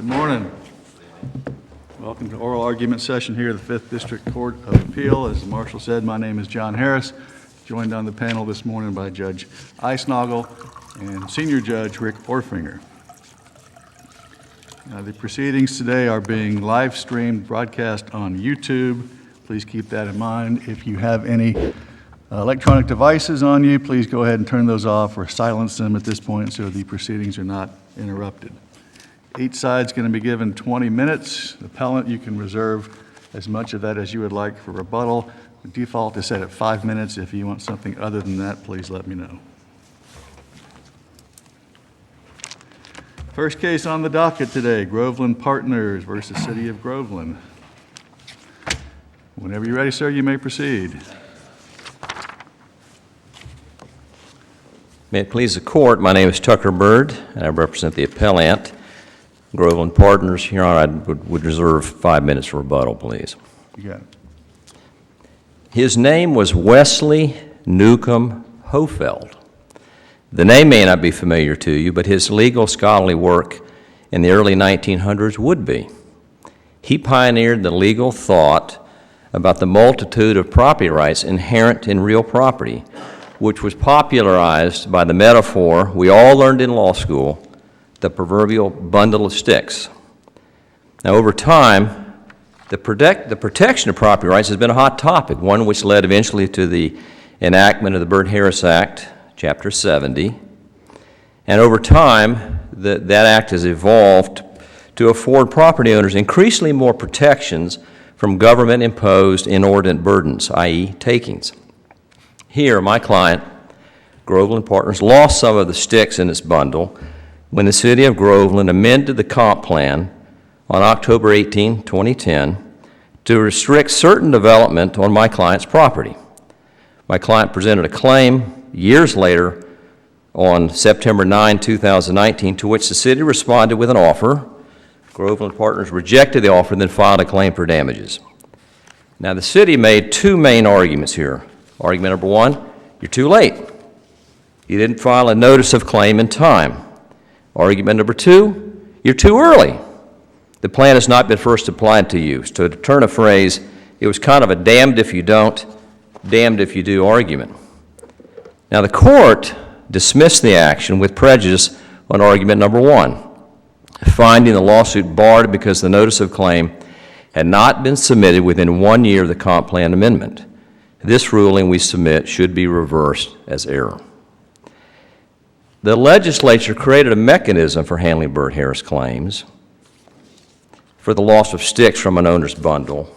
Good morning. Welcome to oral argument session here at the 5th District Court of Appeal. As the Marshal said, my name is John Harris, joined on the panel this morning by Judge Eisnagel and Senior Judge Rick Orfinger. The proceedings today are being live streamed, broadcast on YouTube. Please keep that in mind. If you have any electronic devices on you, please go ahead and turn those off or silence them at this point so the proceedings are not interrupted. Each side's going to be given 20 minutes. The appellant, you can reserve as much of that as you would like for rebuttal. The default is set at 5 minutes. If you want something other than that, please let me know. First case on the docket today, Groveland Partners versus City of Groveland. Whenever you're ready, sir, you may proceed. May it please the court, my name is Tucker Bird, and I represent the appellant, Groveland Partners. Your Honor, I would reserve 5 minutes for rebuttal, please. You got it. His name was Wesley Newcomb Hofeld. The name may not be familiar to you, but his legal scholarly work in the early 1900s would be. He pioneered the legal thought about the multitude of property rights inherent in real property, which was popularized by the metaphor we all learned in law school, the proverbial bundle of sticks. Now, over time, the protection of property rights has been a hot topic, one which led eventually to the enactment of the Byrd-Harris Act, Chapter 70. And over time, that act has evolved to afford property owners increasingly more protections from government-imposed inordinate burdens, i.e. takings. Here, my client, Groveland Partners, lost some of the sticks in its bundle when the City of Groveland amended the comp plan on October 18, 2010, to restrict certain development on my client's property. My client presented a claim years later on September 9, 2019, to which the city responded with an offer. Groveland Partners rejected the offer and then filed a claim for damages. Now, the city made two main arguments here. Argument number one, you're too late. You didn't file a notice of claim in time. Argument number two, you're too early. The plan has not been first applied to you. So to turn a phrase, it was kind of a damned if you don't, damned if you do argument. Now, the court dismissed the action with prejudice on argument number one, finding the lawsuit barred because the notice of claim had not been submitted within 1 year of the comp plan amendment. This ruling we submit should be reversed as error. The legislature created a mechanism for handling Byrd-Harris claims for the loss of sticks from an owner's bundle.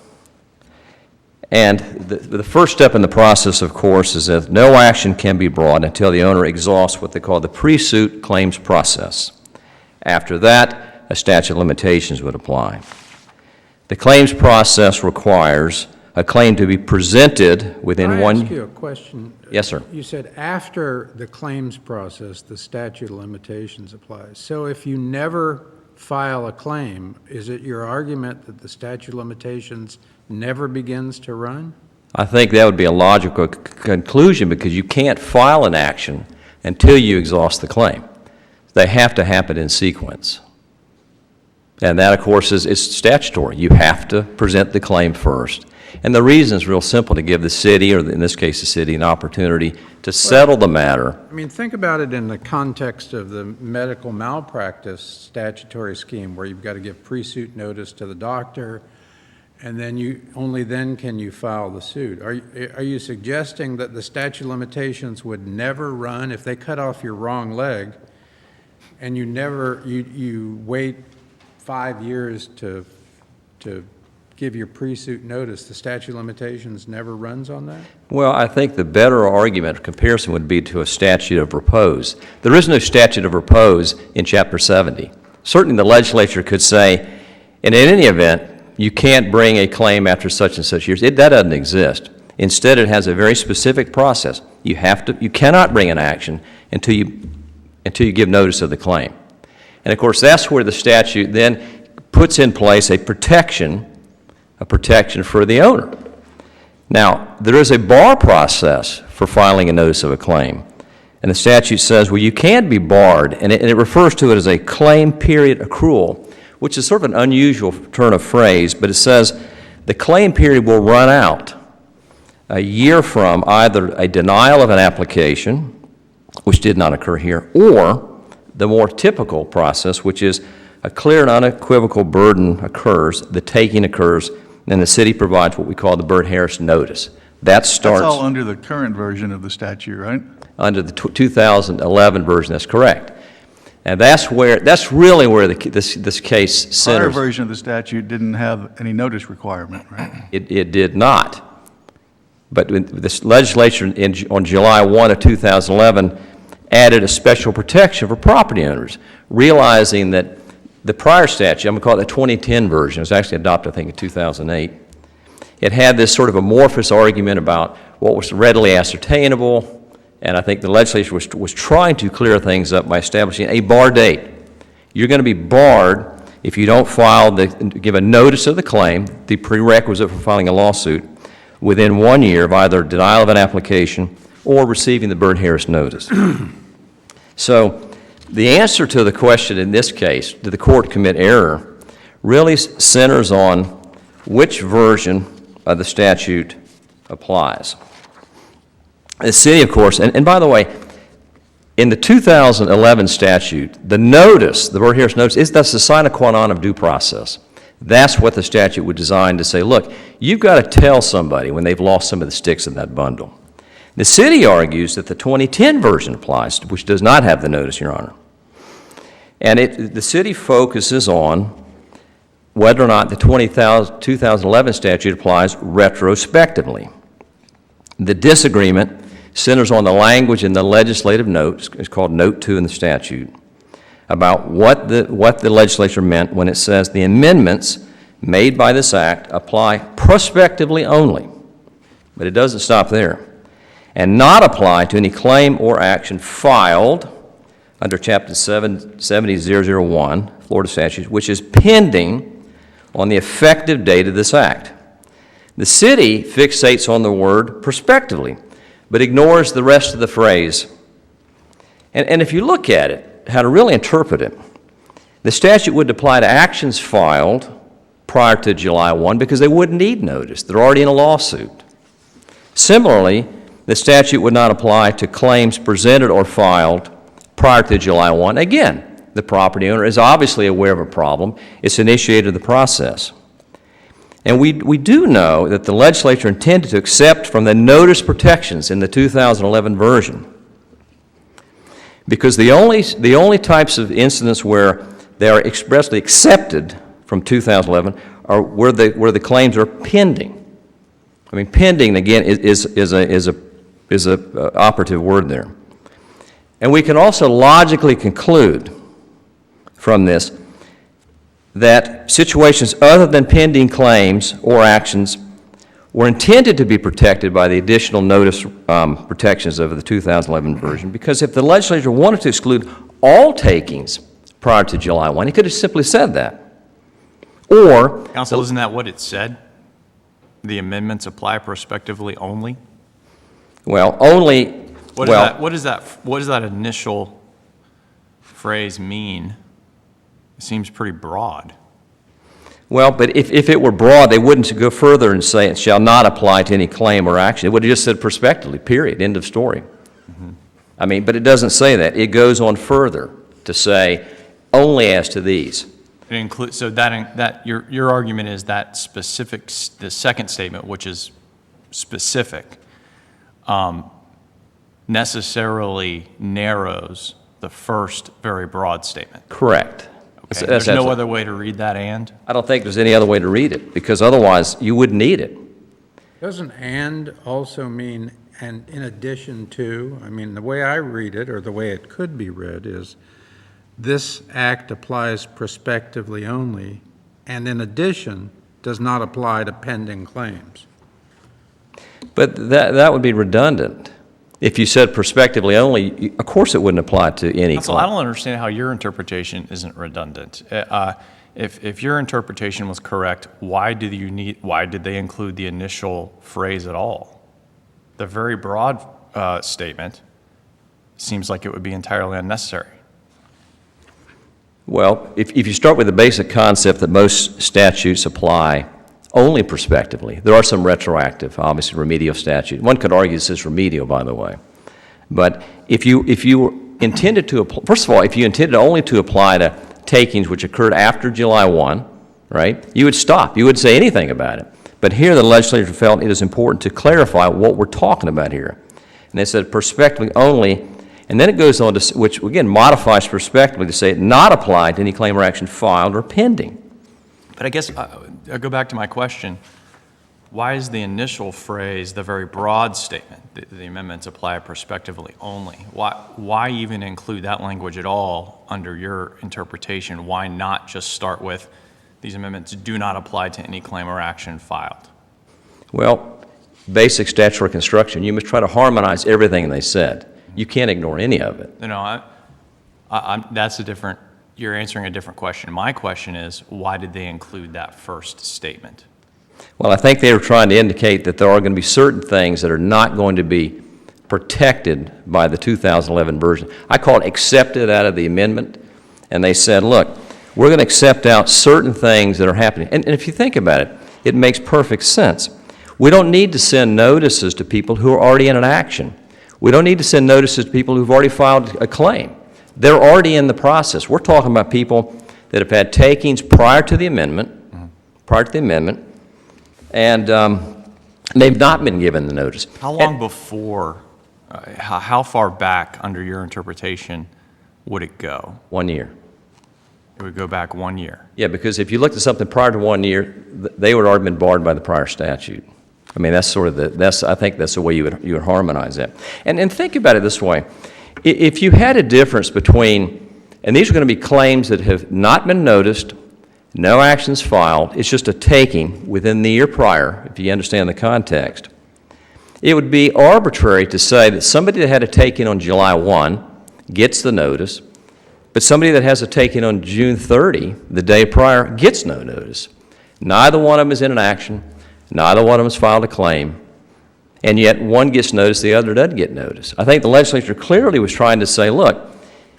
And the first step in the process, of course, is that no action can be brought until the owner exhausts what they call the pre-suit claims process. After that, a statute of limitations would apply. The claims process requires a claim to be presented within one... Can I ask you a question? Yes, sir. You said after the claims process, the statute of limitations applies. So if you never file a claim, is it your argument that the statute of limitations never begins to run? I think that would be a logical conclusion because you can't file an action until you exhaust the claim. They have to happen in sequence. And that, of course, is statutory. You have to present the claim first. And the reason is real simple, to give the city, or in this case the city, an opportunity to settle the matter. I mean, think about it in the context of the medical malpractice statutory scheme where you've got to give pre-suit notice to the doctor, and then only then can you file the suit. Are you suggesting that the statute of limitations would never run if they cut off your wrong leg and you wait 5 years to give your pre-suit notice, the statute of limitations never runs on that? Well, I think the better argument of comparison would be to a statute of repose. There is no statute of repose in Chapter 70. Certainly the legislature could say, and in any event, you can't bring a claim after such and such years. That doesn't exist. Instead, it has a very specific process. You cannot bring an action until you give notice of the claim. And of course, that's where the statute then puts in place a protection for the owner. Now, there is a bar process for filing a notice of a claim. And the statute says, well, you can be barred, and it refers to it as a claim period accrual, which is sort of an unusual turn of phrase, but it says the claim period will run out a year from either a denial of an application, which did not occur here, or the more typical process, which is a clear and unequivocal burden occurs, the taking occurs, and the city provides what we call the Burt-Harris notice. That starts That's all under the current version of the statute, right? under the 2011 version. That's correct. And that's really where this case Prior centers. version of the statute didn't have any notice requirement, right? It did not. But this legislature on July 1 of 2011 added a special protection for property owners, realizing that the prior statute, I'm going to call it the 2010 version, it was actually adopted, I think, in 2008. It had this sort of amorphous argument about what was readily ascertainable, and I think the legislature was trying to clear things up by establishing a bar date. You're going to be barred if you don't give a notice of the claim, the prerequisite for filing a lawsuit, within 1 year of either denial of an application or receiving the Burt-Harris notice. So the answer to the question in this case, did the court commit error, really centers on which version of the statute applies. The city, of course, and by the way, in the 2011 statute, the notice, the Burt-Harris notice, that's the sine qua non of due process. That's what the statute was designed to say, look, you've got to tell somebody when they've lost some of the sticks in that bundle. The city argues that the 2010 version applies, which does not have the notice, Your Honor. And the city focuses on whether or not the 2011 statute applies retrospectively. The disagreement centers on the language in the legislative notes, it's called Note 2 in the statute, about what the legislature meant when it says the amendments made by this act apply prospectively only. But it doesn't stop there. And not apply to any claim or action filed under Chapter 70001, Florida statutes, which is pending on the effective date of this act. The city fixates on the word prospectively, but ignores the rest of the phrase. And if you look at it, how to really interpret it, the statute would apply to actions filed prior to July 1 because they wouldn't need notice. They're already in a lawsuit. Similarly, the statute would not apply to claims presented or filed prior to July 1. Again, the property owner is obviously aware of a problem. It's initiated the process. And we do know that the legislature intended to accept from the notice protections in the 2011 version, because the only types of incidents where they are expressly accepted from 2011 are where the claims are pending. I mean, pending again is a operative word there. And we can also logically conclude from this that situations other than pending claims or actions were intended to be protected by the additional notice protections of the 2011 version, because if the legislature wanted to exclude all takings prior to July 1, it could have simply said that. Or... Counsel, isn't that what it said? The amendments apply prospectively only? Well, only... What does that initial phrase mean? It seems pretty broad. Well, but if it were broad, they wouldn't go further and say it shall not apply to any claim or action. It would have just said prospectively, period, end of story. Mm-hmm. I mean, but it doesn't say that. It goes on further to say only as to these. It includes, so that your argument is that specific, the second statement, which is specific, necessarily narrows the first very broad statement. Correct. Okay. There's no other way to read that and? I don't think there's any other way to read it, because otherwise you wouldn't need it. Doesn't "and" also mean "and in addition to"? I mean, the way I read it, or the way it could be read, is this act applies prospectively only, and in addition, does not apply to pending claims. But that would be redundant. If you said prospectively only, of course it wouldn't apply to any Counsel, claim. I don't understand how your interpretation isn't redundant. If your interpretation was correct, why did they include the initial phrase at all? The very broad statement seems like it would be entirely unnecessary. Well, if you start with the basic concept that most statutes apply only prospectively, there are some retroactive, obviously remedial statute. One could argue this is remedial, by the way. But if you intended to, first of all, if you intended only to apply to takings which occurred after July 1, right, you would stop. You wouldn't say anything about it. But here the legislature felt it is important to clarify what we're talking about here. And they said prospectively only, and then it goes on to, which again modifies prospectively to say it not applied to any claim or action filed or pending. But I guess I'll go back to my question. Why is the initial phrase, the very broad statement, the amendments apply prospectively only? Why even include that language at all under your interpretation? Why not just start with these amendments do not apply to any claim or action filed? Well, basic statutory construction, you must try to harmonize everything they said. You can't ignore any of it. That's a different, you're answering a different question. My question is, why did they include that first statement? Well, I think they were trying to indicate that there are going to be certain things that are not going to be protected by the 2011 version. I call it accepted out of the amendment, and they said, look, we're going to accept out certain things that are happening. And if you think about it, it makes perfect sense. We don't need to send notices to people who are already in an action. We don't need to send notices to people who've already filed a claim. They're already in the process. We're talking about people that have had takings prior to the amendment, and they've not been given the notice. How long before, how far back under your interpretation would it go? 1 year. It would go back 1 year. Yeah, because if you looked at something prior to 1 year, they would have already been barred by the prior statute. I mean, that's sort of I think that's the way you would harmonize that. And think about it this way. If you had a difference between, and these are going to be claims that have not been noticed, no actions filed, it's just a taking within the year prior, if you understand the context, it would be arbitrary to say that somebody that had a taking on July 1 gets the notice, but somebody that has a taking on June 30, the day prior, gets no notice. Neither one of them is in an action. Neither one of them has filed a claim. And yet one gets notice, the other doesn't get notice. I think the legislature clearly was trying to say, look.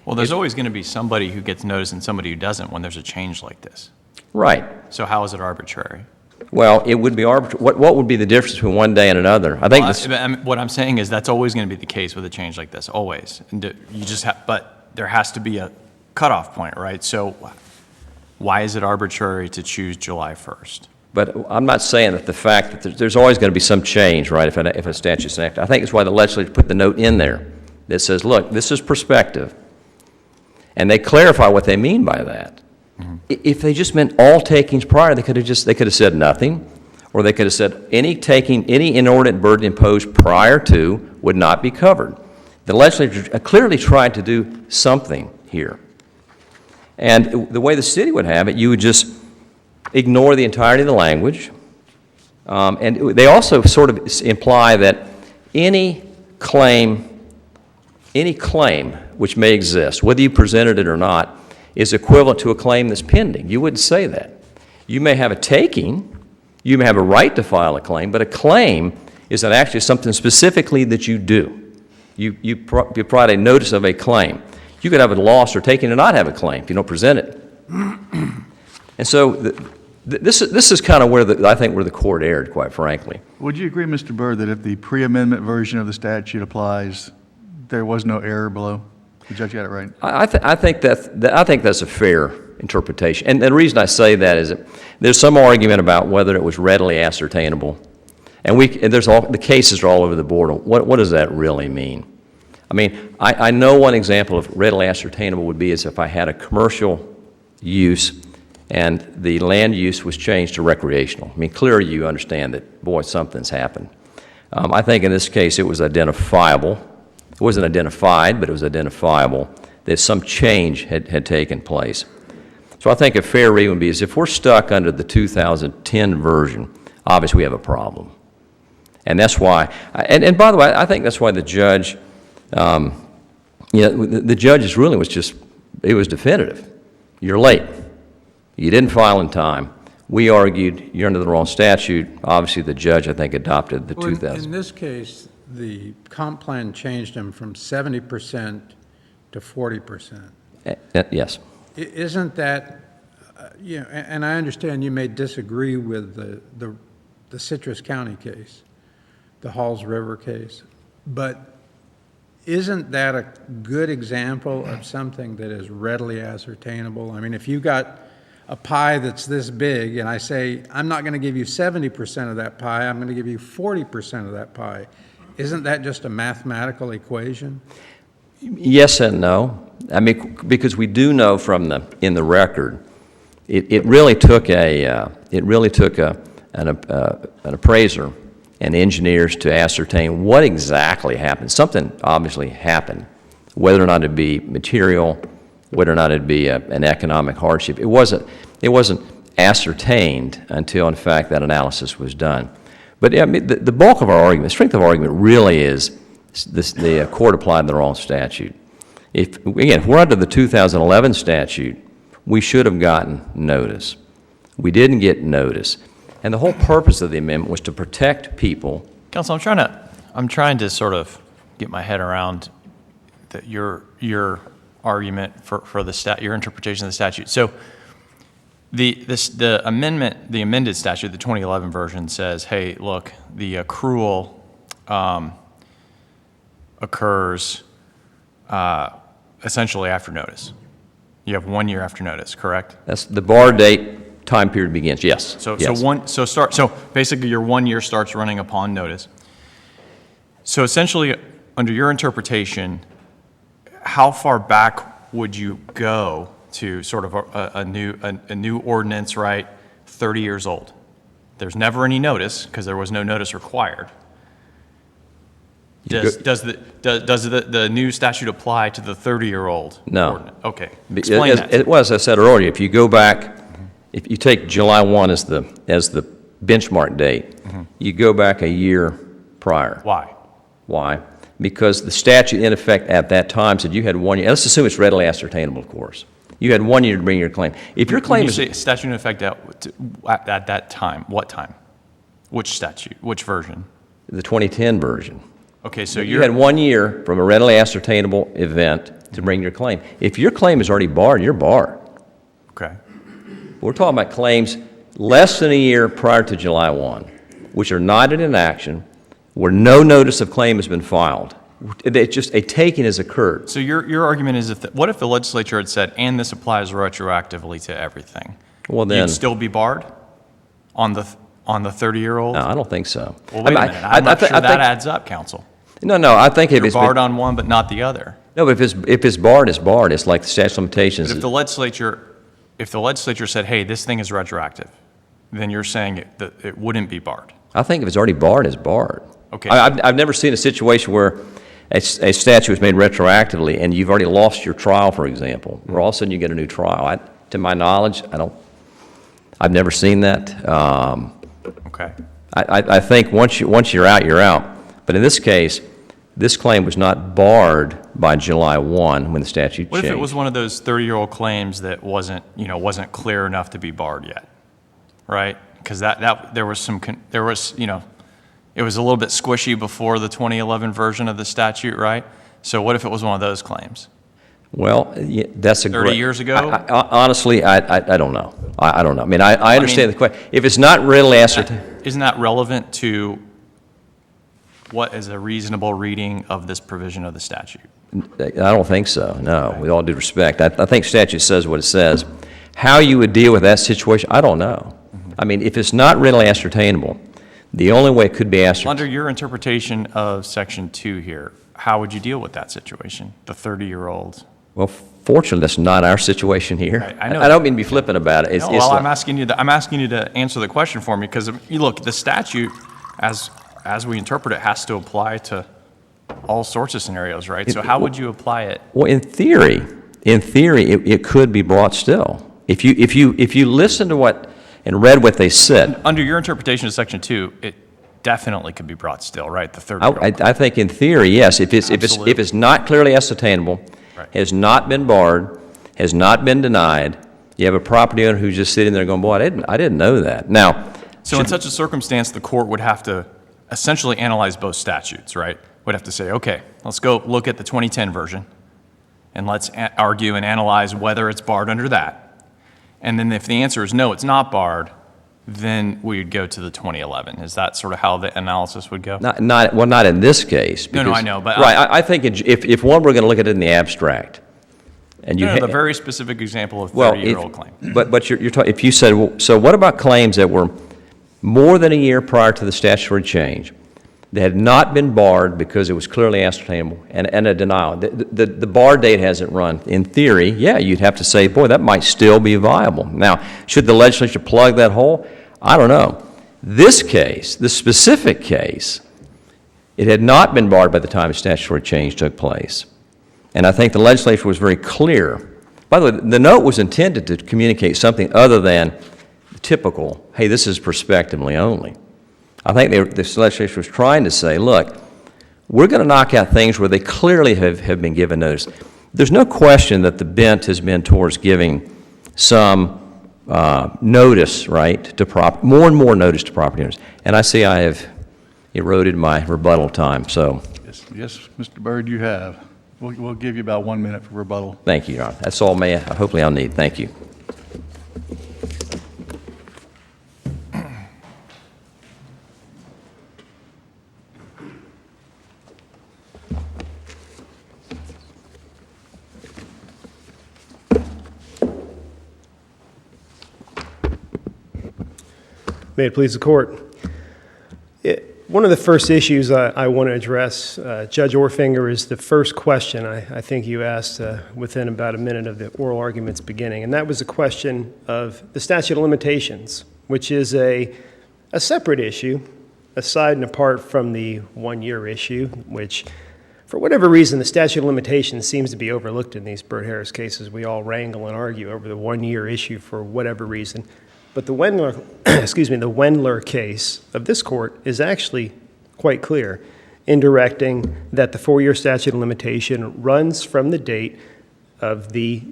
Well, there's always going to be somebody who gets notice and somebody who doesn't when there's a change like this. Right. So how is it arbitrary? Well, it would be arbitrary. What would be the difference between one day and another? I think what I'm saying is that's always going to be the case with a change like this, always. And you just but there has to be a cutoff point, right? So why is it arbitrary to choose July 1st? But I'm not saying that the fact that there's always going to be some change, right, if a statute's enacted. I think it's why the legislature put the note in there that says, look, this is prospective. And they clarify what they mean by that. Mm-hmm. If they just meant all takings prior, they could have said nothing, or they could have said any taking, any inordinate burden imposed prior to would not be covered. The legislature clearly tried to do something here. And the way the city would have it, you would just ignore the entirety of the language. And they also sort of imply that any claim which may exist, whether you presented it or not, is equivalent to a claim that's pending. You wouldn't say that. You may have a taking, you may have a right to file a claim, but a claim is not actually something specifically that you do. You provide a notice of a claim. You could have a loss or taking and not have a claim if you don't present it. And so this is kind of where I think where the court erred, quite frankly. Would you agree, Mr. Byrd, that if the pre-amendment version of the statute applies, there was no error below? The judge got it right? I think that's a fair interpretation. And the reason I say that is that there's some argument about whether it was readily ascertainable. And the cases are all over the board. What does that really mean? I mean, I know one example of readily ascertainable would be as if I had a commercial use and the land use was changed to recreational. I mean, clearly you understand that, boy, something's happened. I think in this case it was identifiable. It wasn't identified, but it was identifiable that some change had taken place. So I think a fair read would be is if we're stuck under the 2010 version, obviously we have a problem. And that's why, and by the way, I think that's why the judge, the judge's ruling was just, it was definitive. You're late. You didn't file in time. We argued you're under the wrong statute. Obviously, the judge, I think, adopted the 2000. In this case, the comp plan changed them from 70% to 40%. Yes. Isn't that, you know, and I understand you may disagree with the Citrus County case, the Halls River case, but isn't that a good example of something that is readily ascertainable? I mean, if you got a pie that's this big, and I say, I'm not going to give you 70% of that pie, I'm going to give you 40% of that pie, isn't that just a mathematical equation? Yes and no. I mean, because we do know from in the record, it really took an appraiser and engineers to ascertain what exactly happened. Something obviously happened, whether or not it be material, whether or not it be an economic hardship. It wasn't ascertained until, in fact, that analysis was done. But I mean, the bulk of our argument, the strength of our argument really is the court applied the wrong statute. If we're under the 2011 statute, we should have gotten notice. We didn't get notice. And the whole purpose of the amendment was to protect people. Counsel, I'm trying to sort of get my head around your argument for your interpretation of the statute. So the amended statute, the 2011 version says, hey, look, the accrual occurs essentially after notice. You have 1 year after notice, correct? That's the bar date time period begins, yes. Yes. So basically your 1 year starts running upon notice. So essentially, under your interpretation, how far back would you go to sort of a new ordinance, right? 30 years old. There's never any notice because there was no notice required. Does the new statute apply to the 30-year-old? No. Ordinance? Okay. Explain that. Well, as I said earlier, if you go back, if you take July 1 as the benchmark date, you go back a year prior. Why? Why? Because the statute in effect at that time said you had 1 year. Let's assume it's readily ascertainable, of course. You had 1 year to bring your claim. If your claim is... When you say statute in effect at that time, what time? Which statute? Which version? The 2010 version. Okay, so You had 1 year from a readily ascertainable event to bring your claim. If your claim is already barred, you're barred. Okay. We're talking about claims less than a year prior to July 1, which are not in an action, where no notice of claim has been filed. It's just a taking has occurred. So your argument is, what if the legislature had said, and this applies retroactively to everything? Well, then... You'd still be barred on the 30-year-old? No, I don't think so. Well, wait a minute. I'm not sure that adds up, counsel. No, I think if You're it's... barred on one, but not the other. No, but if it's barred, it's barred. It's like the statute of limitations. But if the legislature said, hey, this thing is retroactive, then you're saying that it wouldn't be barred. I think if it's already barred, it's barred. Okay. I've never seen a situation where a statute was made retroactively and you've already lost your trial, for example, where all of a sudden you get a new trial. To my knowledge, I've never seen that. Okay. I think once you're out, you're out. But in this case, this claim was not barred by July 1 when the statute changed. What if it was one of those 30-year-old claims that wasn't clear enough to be barred yet, right? Because there was it was a little bit squishy before the 2011 version of the statute, right? So what if it was one of those claims? Well, that's a 30 years ago? Honestly, I don't know. I don't know. I mean, I understand the question. If it's not readily ascertained... Isn't that relevant to what is a reasonable reading of this provision of the statute? I don't think so, no, with all due respect. I think statute says what it says. How you would deal with that situation, I don't know. I mean, if it's not readily ascertainable, the only way it could be ascertained... Under your interpretation of Section 2 here, how would you deal with that situation, the 30-year-old? Well, fortunately, that's not our situation here. I know I don't mean to be flippant about it. I'm asking you to answer the question for me, because look, the statute, as we interpret it, has to apply to all sorts of scenarios, right? So how would you apply it? Well, in theory, it could be brought still. If you listen to what and read what they said. Under your interpretation of Section 2, it definitely could be brought still, right? The 30-year-old. I think in theory, yes. If it's not clearly ascertainable, right, has not been barred, has not been denied, you have a property owner who's just sitting there going, boy, I didn't know that. Now, so in such a circumstance, the court would have to essentially analyze both statutes, right? Would have to say, okay, let's go look at the 2010 version and let's argue and analyze whether it's barred under that. And then if the answer is no, it's not barred, then we would go to the 2011. Is that sort of how the analysis would go? Not in this case. No, because- I know, but- Right, I think if one were going to look at it in the abstract, and you... No, the ha- very specific example of Well, 30-year-old claim. But you're talking, if you said, well, so what about claims that were more than a year prior to the statutory change, that had not been barred because it was clearly ascertainable, and a denial? The bar date hasn't run. In theory, yeah, you'd have to say, boy, that might still be viable. Now, should the legislature plug that hole? I don't know. This case, this specific case, it had not been barred by the time the statutory change took place. And I think the legislature was very clear. By the way, the note was intended to communicate something other than typical, hey, this is prospectively only. I think the legislature was trying to say, look, we're going to knock out things where they clearly have been given notice. There's no question that the bent has been towards giving some notice, right, to more and more notice to property owners. And I see I have eroded my rebuttal time, so Yes, Mr. Byrd, you have. We'll give you about 1 minute for rebuttal. thank you, Your Honor. That's all hopefully I'll need. Thank you. May it please the court. One of the first issues I want to address, Judge Orfinger, is the first question I think you asked within about a minute of the oral arguments beginning, and that was the question of the statute of limitations, which is a separate issue, aside and apart from the one-year issue, which, for whatever reason, the statute of limitations seems to be overlooked in these Byrd-Harris cases. We all wrangle and argue over the one-year issue for whatever reason. But the Wendler, the Wendler case of this court is actually quite clear in directing that the 4-year statute of limitation runs from the date of the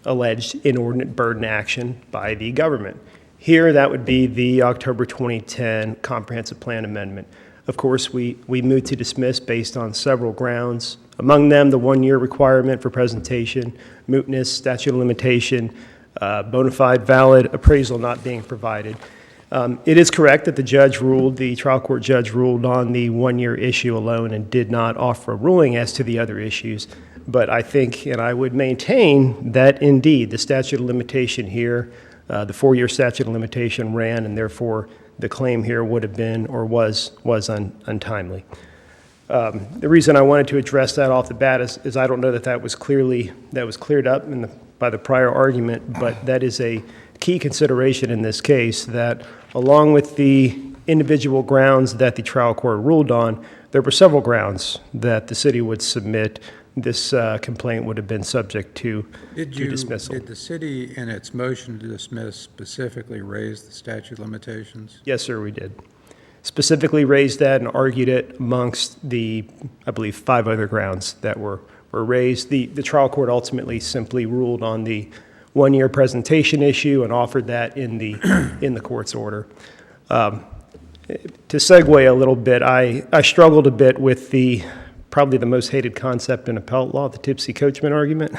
alleged inordinate burden action by the government. Here, that would be the October 2010 Comprehensive Plan Amendment. Of course, we moved to dismiss based on several grounds, among them the one-year requirement for presentation, mootness, statute of limitation, bona fide valid appraisal not being provided. It is correct that the trial court judge ruled on the one-year issue alone and did not offer a ruling as to the other issues. But I think, and I would maintain, that indeed the statute of limitation here, the 4-year statute of limitation ran, and therefore the claim here would have been or was untimely. The reason I wanted to address that off the bat is I don't know that was cleared up by the prior argument, but that is a key consideration in this case, that along with the individual grounds that the trial court ruled on, there were several grounds that the city would submit this complaint would have been subject to dismissal. Did the city, in its motion to dismiss, specifically raise the statute of limitations? Yes, sir, we did. Specifically raised that and argued it amongst the, I believe, 5 other grounds that were raised. The trial court ultimately simply ruled on the one-year presentation issue and offered that in the court's order. To segue a little bit, I struggled a bit with probably the most hated concept in appellate law, the tipsy coachman argument,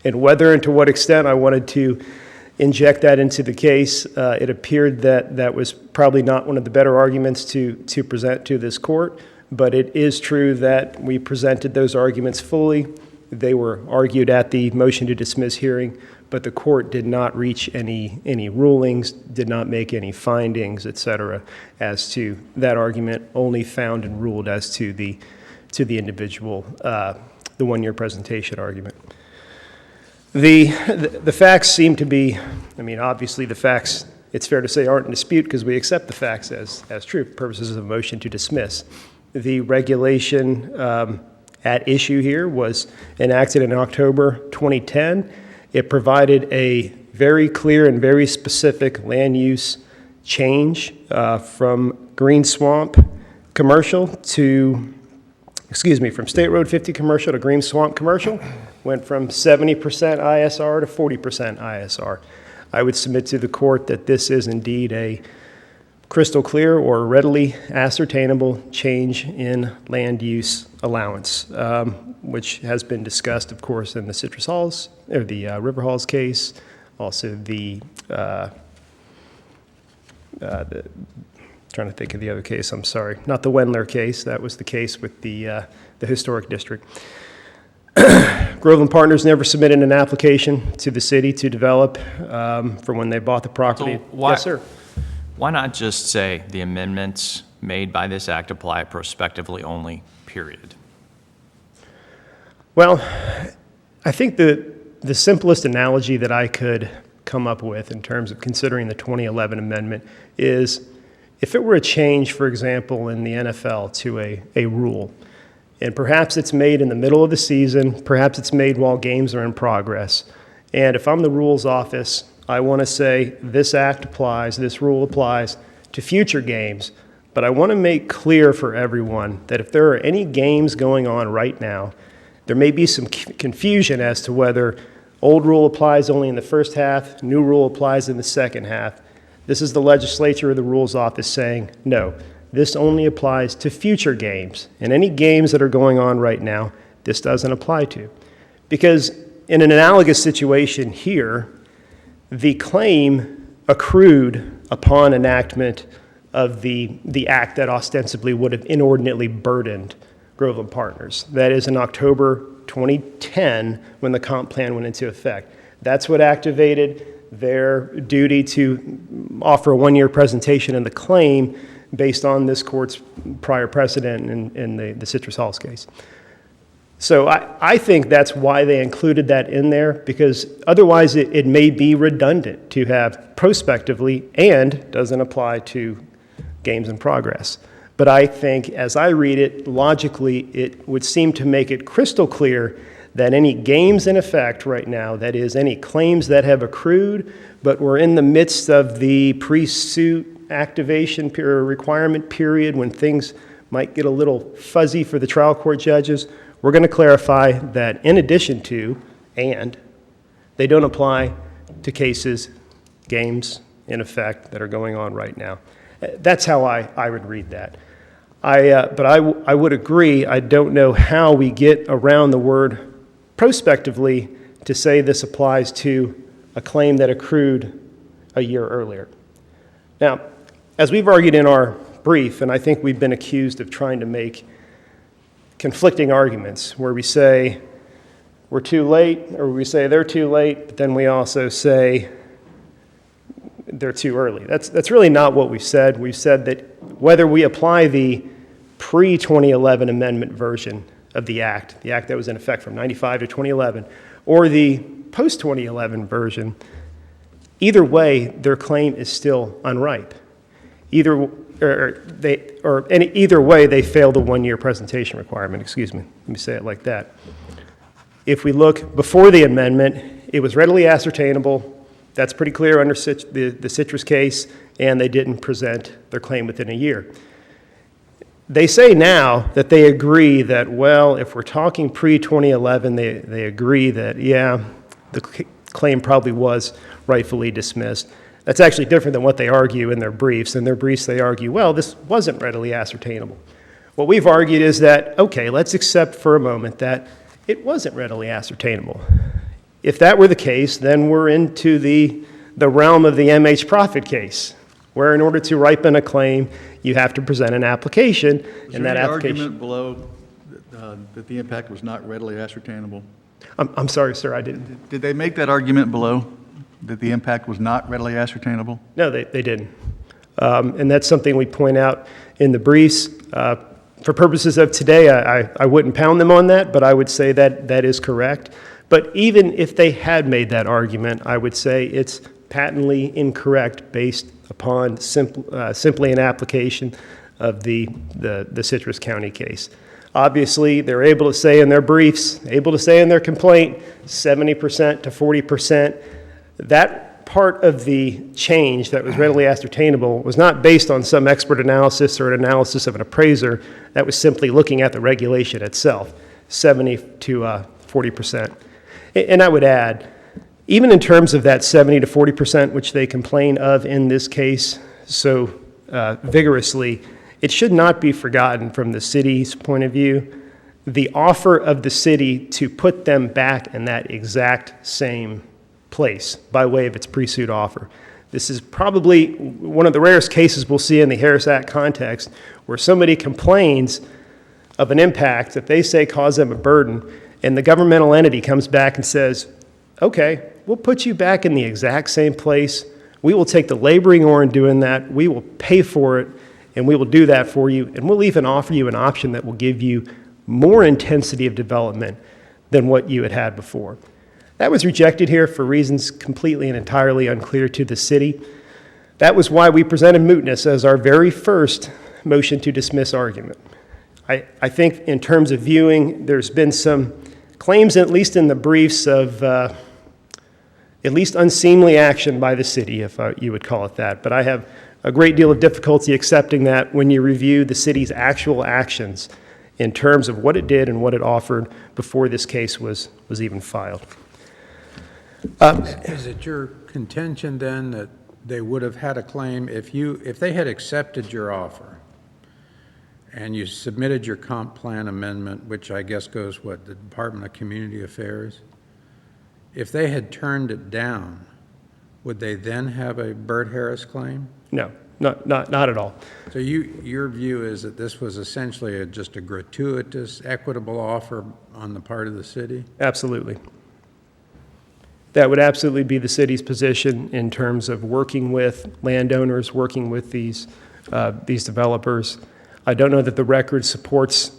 and whether and to what extent I wanted to inject that into the case. It appeared that was probably not one of the better arguments to present to this court, but it is true that we presented those arguments fully. They were argued at the motion to dismiss hearing, but the court did not reach any rulings, did not make any findings, et cetera, as to that argument, only found and ruled as to the individual, the one-year presentation argument. The facts seem to be, obviously the facts, it's fair to say, aren't in dispute because we accept the facts as true for purposes of a motion to dismiss. The regulation at issue here was enacted in October 2010. It provided a very clear and very specific land use change from Green Swamp commercial from State Road 50 commercial to Green Swamp commercial. Went from 70% ISR to 40% ISR. I would submit to the court that this is indeed a crystal clear or readily ascertainable change in land use allowance, which has been discussed, of course, in the Citrus Halls, or the River Halls case, also trying to think of the other case, I'm sorry, not the Wendler case, that was the case with the historic district. Groveland Partners never submitted an application to the city to develop for when they bought the property. So why- Yes, sir. Why not just say the amendments made by this act apply prospectively only, period? Well, I think the simplest analogy that I could come up with in terms of considering the 2011 amendment is if it were a change, for example, in the NFL to a rule, and perhaps it's made in the middle of the season, perhaps it's made while games are in progress, and if I'm the rules office, I want to say this act applies, this rule applies to future games, but I want to make clear for everyone that if there are any games going on right now, there may be some confusion as to whether old rule applies only in the first half, new rule applies in the second half. This is the legislature or the rules office saying, no, this only applies to future games. And any games that are going on right now, this doesn't apply to. Because in an analogous situation here, the claim accrued upon enactment of the act that ostensibly would have inordinately burdened Groveland Partners. That is in October 2010 when the comp plan went into effect. That's what activated their duty to offer a one-year presentation in the claim based on this court's prior precedent in the Citrus Halls case. So I think that's why they included that in there, because otherwise it may be redundant to have prospectively and doesn't apply to games in progress. But I think as I read it, logically, it would seem to make it crystal clear that any games in effect right now, that is, any claims that have accrued, but we're in the midst of the pre-suit activation period, requirement period, when things might get a little fuzzy for the trial court judges, we're going to clarify that in addition to, and, they don't apply to cases, games in effect that are going on right now. That's how I would read that. But I would agree, I don't know how we get around the word prospectively to say this applies to a claim that accrued a year earlier. Now, as we've argued in our brief, and I think we've been accused of trying to make conflicting arguments where we say we're too late, or we say they're too late, but then we also say they're too early. That's really not what we've said. We've said that whether we apply the pre-2011 amendment version of the act that was in effect from 95 to 2011, or the post-2011 version, either way, their claim is still unripe. Either way, they fail the one-year presentation requirement. Excuse me. Let me say it like that. If we look before the amendment, it was readily ascertainable. That's pretty clear under the Citrus case, and they didn't present their claim within a year. They say now that they agree that, well, if we're talking pre-2011, they agree that, yeah, the claim probably was rightfully dismissed. That's actually different than what they argue in their briefs. In their briefs, they argue, well, this wasn't readily ascertainable. What we've argued is that, okay, let's accept for a moment that it wasn't readily ascertainable. If that were the case, then we're into the realm of the MH Profit case, where in order to ripen a claim, you have to present an application, and that application... argument below that the impact was not readily ascertainable? I'm sorry, sir, I didn't... Did they make that argument below, that the impact was not readily ascertainable? No, they didn't. And that's something we point out in the briefs. For purposes of today, I wouldn't pound them on that, but I would say that that is correct. But even if they had made that argument, I would say it's patently incorrect based upon simply an application of the Citrus County case. Obviously, they're able to say in their briefs, able to say in their complaint, 70% to 40%. That part of the change that was readily ascertainable was not based on some expert analysis or an analysis of an appraiser. That was simply looking at the regulation itself, 70 to 40%. And I would add, even in terms of that 70 to 40%, which they complain of in this case, so vigorously, it should not be forgotten from the city's point of view, the offer of the city to put them back in that exact same place by way of its pre-suit offer. This is probably one of the rarest cases we'll see in the Harris Act context where somebody complains of an impact that they say caused them a burden, and the governmental entity comes back and says, okay, we'll put you back in the exact same place. We will take the laboring oar in doing that. We will pay for it, and we will do that for you. And we'll even offer you an option that will give you more intensity of development than what you had had before. That was rejected here for reasons completely and entirely unclear to the city. That was why we presented mootness as our very first motion to dismiss argument. I think in terms of viewing, there's been some claims, at least in the briefs, of at least unseemly action by the city, if you would call it that. But I have a great deal of difficulty accepting that when you review the city's actual actions in terms of what it did and what it offered before this case was even filed. Is it your contention then that they would have had a claim if they had accepted your offer and you submitted your comp plan amendment, which I guess goes, what, the Department of Community Affairs? If they had turned it down, would they then have a Burt Harris claim? No, not at all. So your view is that this was essentially just a gratuitous, equitable offer on the part of the city? Absolutely. That would absolutely be the city's position in terms of working with landowners, working with these developers. I don't know that the record supports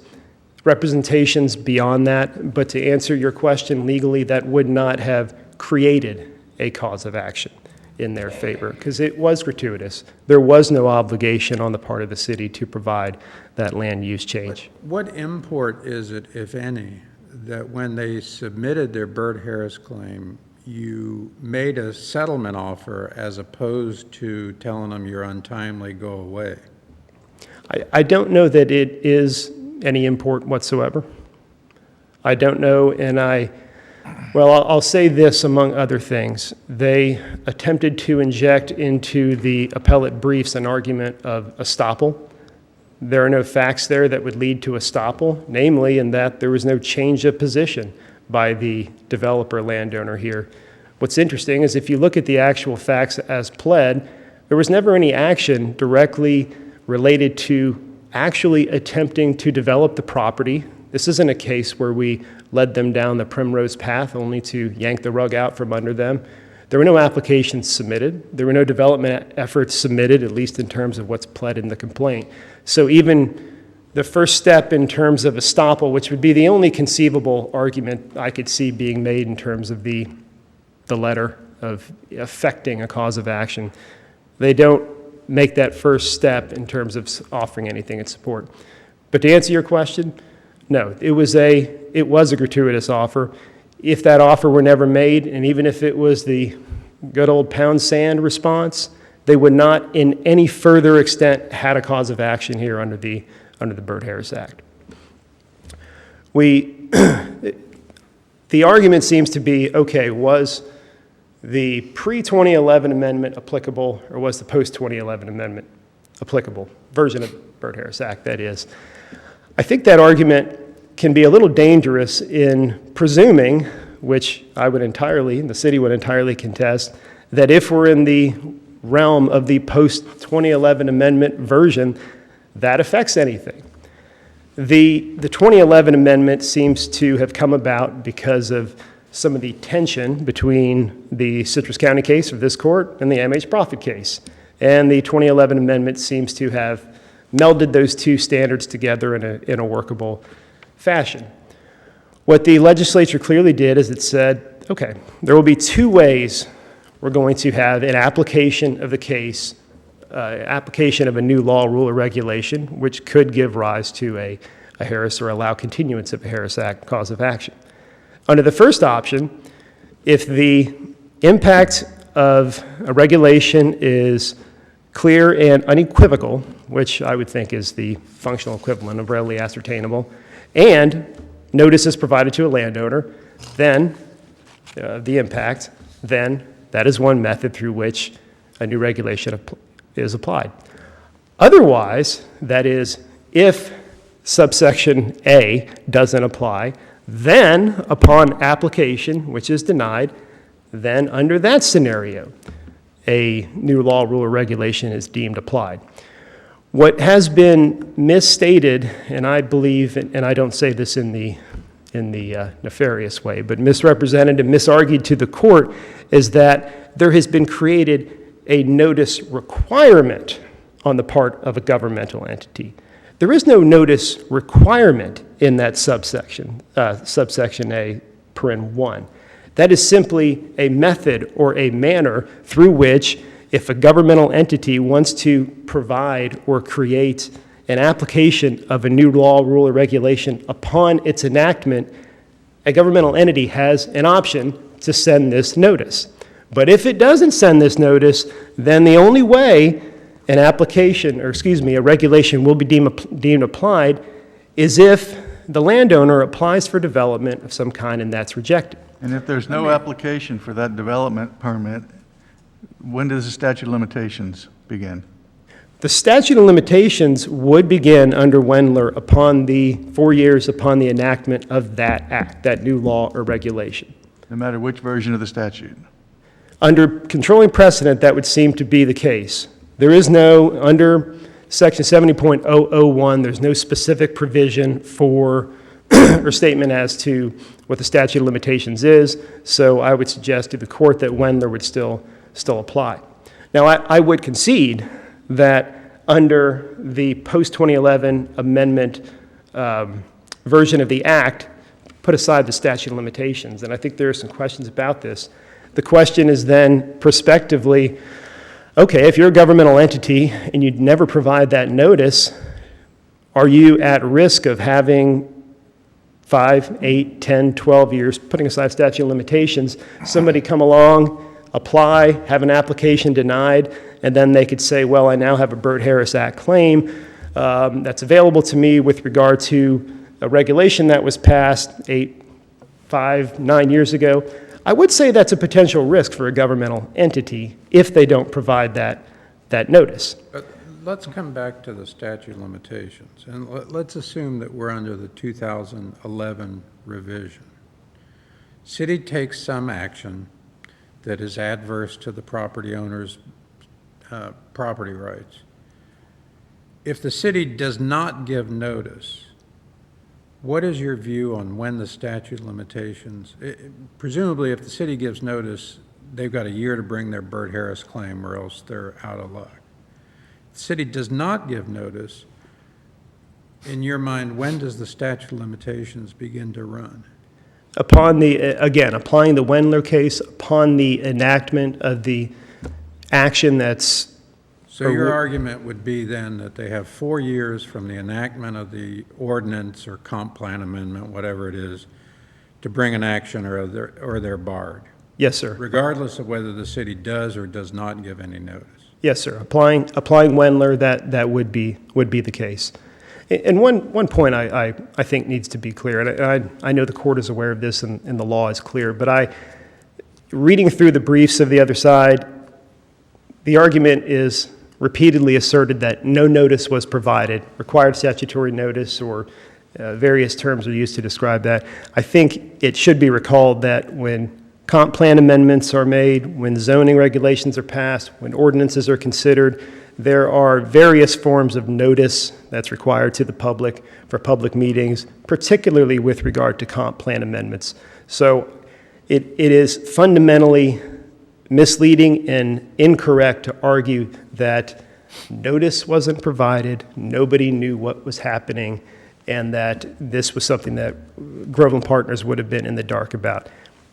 representations beyond that, but to answer your question legally, that would not have created a cause of action in their favor because it was gratuitous. There was no obligation on the part of the city to provide that land use change. What import is it, if any, that when they submitted their Burt Harris claim, you made a settlement offer as opposed to telling them you're untimely, go away? I don't know that it is any import whatsoever. I don't know, and I'll say this among other things. They attempted to inject into the appellate briefs an argument of estoppel. There are no facts there that would lead to estoppel, namely in that there was no change of position by the developer landowner here. What's interesting is if you look at the actual facts as pled, there was never any action directly related to actually attempting to develop the property. This isn't a case where we led them down the primrose path only to yank the rug out from under them. There were no applications submitted. There were no development efforts submitted, at least in terms of what's pled in the complaint. So even the first step in terms of estoppel, which would be the only conceivable argument I could see being made in terms of the letter of affecting a cause of action, they don't make that first step in terms of offering anything in support. But to answer your question, no, it was a gratuitous offer. If that offer were never made, and even if it was the good old pound sand response, they would not in any further extent had a cause of action here under the Burt Harris Act. The argument seems to be, okay, was the pre-2011 amendment applicable, or was the post-2011 amendment applicable? Version of Burt Harris Act, that is. I think that argument can be a little dangerous in presuming, which the city would entirely contest, that if we're in the realm of the post-2011 amendment version, that affects anything. The 2011 amendment seems to have come about because of some of the tension between the Citrus County case of this court and the MH Profit case. And the 2011 amendment seems to have melded those two standards together in a workable fashion. What the legislature clearly did is it said, okay, there will be two ways we're going to have an application of the case, application of a new law, rule, or regulation, which could give rise to a Harris or allow continuance of a Harris Act cause of action. Under the first option, if the impact of a regulation is clear and unequivocal, which I would think is the functional equivalent of readily ascertainable, and notice is provided to a landowner, then the impact, then that is one method through which a new regulation is applied. Otherwise, that is, if subsection A doesn't apply, then upon application, which is denied, then under that scenario, a new law, rule, or regulation is deemed applied. What has been misstated, and I believe, and I don't say this in the nefarious way, but misrepresented and misargued to the court, is that there has been created a notice requirement on the part of a governmental entity. There is no notice requirement in that subsection A, paren 1. That is simply a method or a manner through which, if a governmental entity wants to provide or create an application of a new law, rule, or regulation upon its enactment, a governmental entity has an option to send this notice. But if it doesn't send this notice, then the only way an application, or excuse me, a regulation will be deemed applied is if the landowner applies for development of some kind and that's rejected. And if there's no application for that development permit, when does the statute of limitations begin? The statute of limitations would begin under Wendler upon the 4 years upon the enactment of that act, that new law or regulation. No matter which version of the statute? Under controlling precedent, that would seem to be the case. There is no, under section 70.001, there's no specific provision for or statement as to what the statute of limitations is, so I would suggest to the court that Wendler would still apply. Now, I would concede that under the post-2011 amendment version of the Act, put aside the statute of limitations, and I think there are some questions about this. The question is then prospectively, okay, if you're a governmental entity and you never provide that notice, are you at risk of having 5, 8, 10, 12 years, putting aside statute of limitations, somebody come along, apply, have an application denied, and then they could say, well, I now have a Burt Harris Act claim that's available to me with regard to a regulation that was passed 8, 5, 9 years ago. I would say that's a potential risk for a governmental entity if they don't provide that notice. But let's come back to the statute of limitations, and let's assume that we're under the 2011 revision. City takes some action that is adverse to the property owner's property rights. If the city does not give notice, what is your view on when the statute of limitations, presumably if the city gives notice, they've got a year to bring their Burt Harris claim or else they're out of luck. If the city does not give notice, in your mind, when does the statute of limitations begin to run? Upon the, again, applying the Wendler case, upon the enactment of the action that's... So your argument would be then that they have 4 years from the enactment of the ordinance or comp plan amendment, whatever it is, to bring an action or they're barred, Yes, sir. regardless of whether the city does or does not give any notice. Yes, sir. Applying Wendler, that would be the case. And one point I think needs to be clear, and I know the court is aware of this and the law is clear, but reading through the briefs of the other side, the argument is repeatedly asserted that no notice was provided, required statutory notice, or various terms are used to describe that. I think it should be recalled that when comp plan amendments are made, when zoning regulations are passed, when ordinances are considered, there are various forms of notice that's required to the public for public meetings, particularly with regard to comp plan amendments. So it is fundamentally misleading and incorrect to argue that notice wasn't provided, nobody knew what was happening, and that this was something that Groveland Partners would have been in the dark about.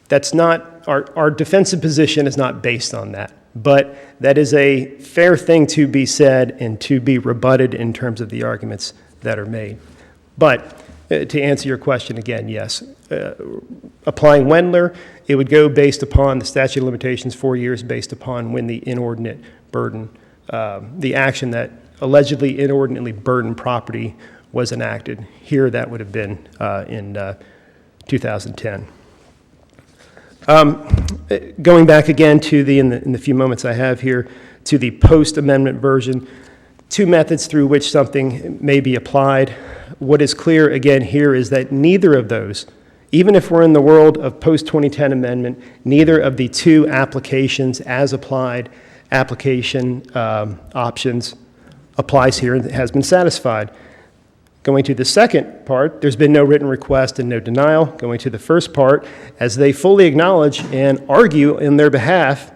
That's not, our defensive position is not based on that, but that is a fair thing to be said and to be rebutted in terms of the arguments that are made. But to answer your question again, yes, applying Wendler, it would go based upon the statute of limitations, 4 years based upon when the inordinate burden, the action that allegedly inordinately burdened property was enacted. Here, that would have been in 2010. Going back again to in the few moments I have here, to the post-amendment version, two methods through which something may be applied. What is clear, again, here is that neither of those, even if we're in the world of post-2010 amendment, neither of the two applications as applied application options applies here and has been satisfied. Going to the second part, there's been no written request and no denial. Going to the first part, as they fully acknowledge and argue in their behalf,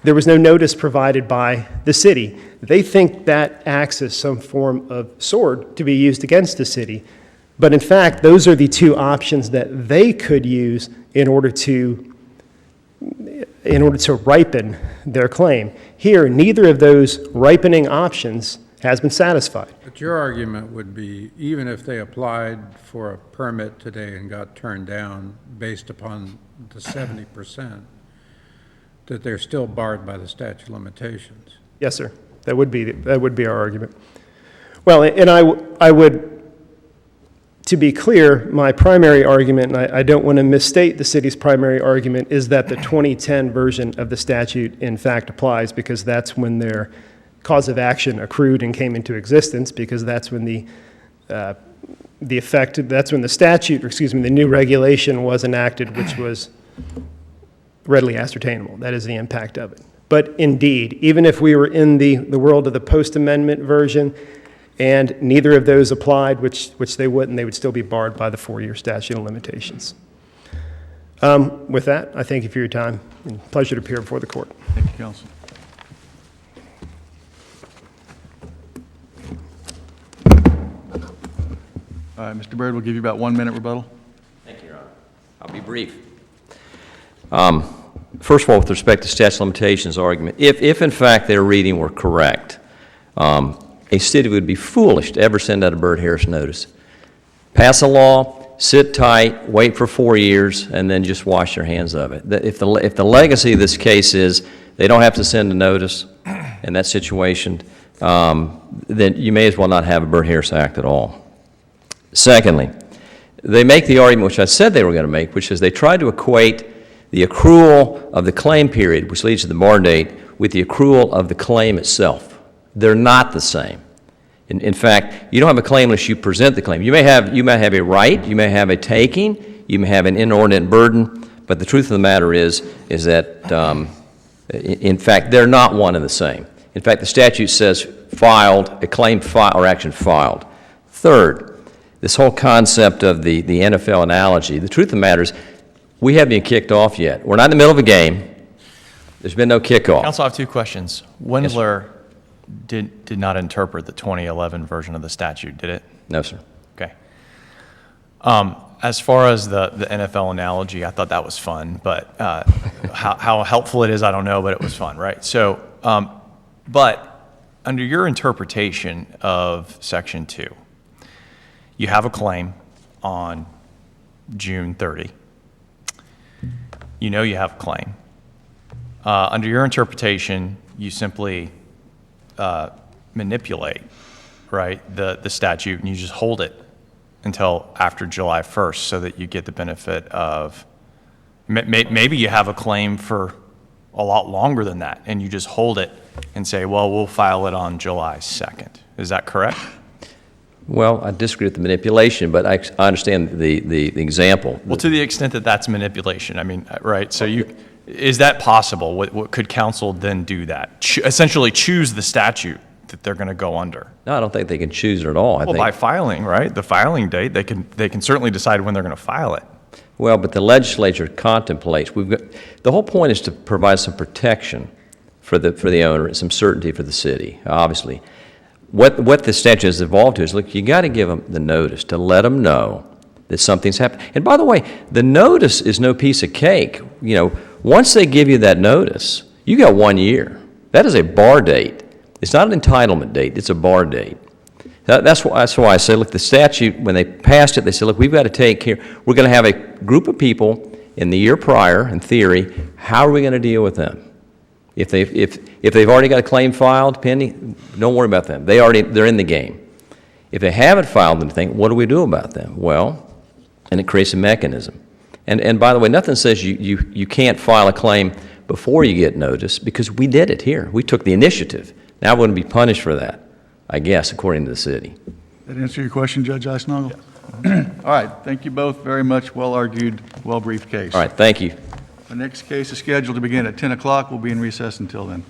there was no notice provided by the city. They think that acts as some form of sword to be used against the city. But in fact, those are the two options that they could use in order to ripen their claim. Here, neither of those ripening options has been satisfied. But your argument would be, even if they applied for a permit today and got turned down based upon the 70%, that they're still barred by the statute of limitations. Yes, sir. That would be our argument. Well, and I would, to be clear, my primary argument, and I don't want to misstate the city's primary argument, is that the 2010 version of the statute in fact applies, because that's when their cause of action accrued and came into existence, because that's when the statute, or excuse me, the new regulation was enacted, which was readily ascertainable. That is the impact of it. But indeed, even if we were in the world of the post-amendment version and neither of those applied, which they wouldn't, they would still be barred by the 4-year statute of limitations. With that, I thank you for your time, and pleasure to appear before the court. Thank you, counsel. All right, Mr. Byrd, we'll give you about 1 minute rebuttal. Thank you, Your Honor. I'll be brief. First of all, with respect to statute of limitations argument, if in fact their reading were correct, a city would be foolish to ever send out a Byrd Harris notice. Pass a law, sit tight, wait for 4 years, and then just wash your hands of it. If the legacy of this case is they don't have to send a notice in that situation, then you may as well not have a Byrd Harris Act at all. Secondly, they make the argument which I said they were going to make, which is they try to equate the accrual of the claim period, which leads to the bar date, with the accrual of the claim itself. They're not the same. In fact, you don't have a claim unless you present the claim. You may have a right, you may have a taking, you may have an inordinate burden, but the truth of the matter is that, in fact, they're not one and the same. In fact, the statute says filed, a claim filed, or action filed. Third, this whole concept of the NFL analogy, the truth of the matter is we haven't been kicked off yet. We're not in the middle of a game. There's been no kickoff. Counsel, I have two questions. Wendler did not interpret the 2011 version of the statute, did it? No, sir. Okay. As far as the NFL analogy, I thought that was fun, but how helpful it is, I don't know, but it was fun, right? So, but under your interpretation of Section 2, you have a claim on June 30. You know you have a claim. Under your interpretation, you simply manipulate, right, the statute, and you just hold it until after July 1st so that you get the benefit of, maybe you have a claim for a lot longer than that, and you just hold it and say, well, we'll file it on July 2nd. Is that correct? Well, I disagree with the manipulation, but I understand the example. Well, to the extent that that's manipulation, I mean, right? So is that possible? What could counsel then do that? Essentially choose the statute that they're going to go under? No, I don't think they can choose it at all. Well, by filing, right? The filing date, they can certainly decide when they're going to file it. Well, but the legislature contemplates. The whole point is to provide some protection for the owner and some certainty for the city, obviously. What the statute has evolved to is, look, you got to give them the notice to let them know that something's happened. And by the way, the notice is no piece of cake. You know, once they give you that notice, you got 1 year. That is a bar date. It's not an entitlement date. It's a bar date. That's why I say, look, the statute, when they passed it, they said, look, we've got to take care. We're going to have a group of people in the year prior, in theory. How are we going to deal with them? If they've already got a claim filed pending, don't worry about them. They're in the game. If they haven't filed anything, what do we do about them? Well, and it creates a mechanism. And by the way, nothing says you can't file a claim before you get notice, because we did it here. We took the initiative. Now we're going to be punished for that. I guess, according to the city. That answer your question, Judge Eisnagel? All right, thank you both very much. Well-argued, well-briefed case. All right, thank you. The next case is scheduled to begin at 10 o'clock. We'll be in recess until then.